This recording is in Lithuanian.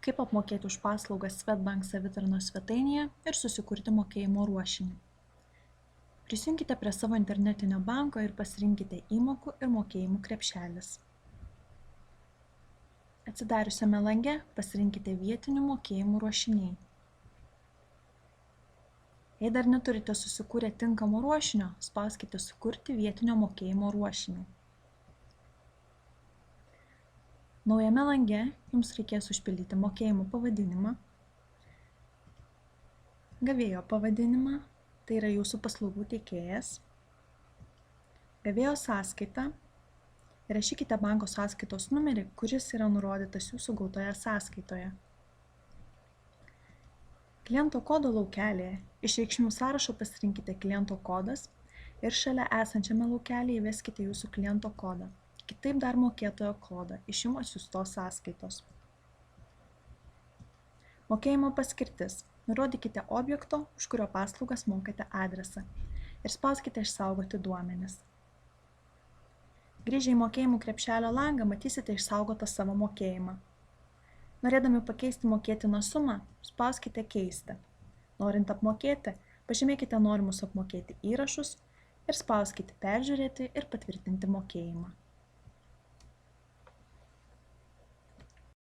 Kaip apmokėti už paslaugas Swedbank savitarnos svetainėje ir susikurti mokėjimo ruošinį. Prisijunkite prie savo internetinio banko ir pasirinkite įmokų ir mokėjimų krepšelis. Atsidariusiame lange pasirinkite vietinių mokėjimų ruošiniai. Jei dar neturite susikūrę tinkamo ruošinio, spauskite Sukurti vietinio mokėjimo ruošinį. Naujame lange jums reikės užpildyti mokėjimų pavadinimą, gavėjo pavadinimą, tai yra jūsų paslaugų teikėjas, gavėjo sąskaitą, įrašykite banko sąskaitos numerį, kuris yra nurodytas jūsų gautoje sąskaitoje. Kliento kodo laukelėje iš reikšmių sąrašo pasirinkite kliento kodas ir šalia esančiame laukelėje įveskite jūsų kliento kodą, kitaip dar mokėtojo kodą iš jums atsiųstos sąskaitos. Mokėjimo paskirtis. Nurodykite objekto, už kurio paslaugas mokate adresą ir spauskite Išsaugoti duomenis. Grįžę į mokėjimų krepšelio langą matysite išsaugotą savo mokėjimą. Norėdami pakeisti mokėtiną sumą, spauskite Keisti. Norint apmokėti, pažymėkite norimus apmokėti įrašus ir spauskite Peržiūrėti ir patvirtinti mokėjimą.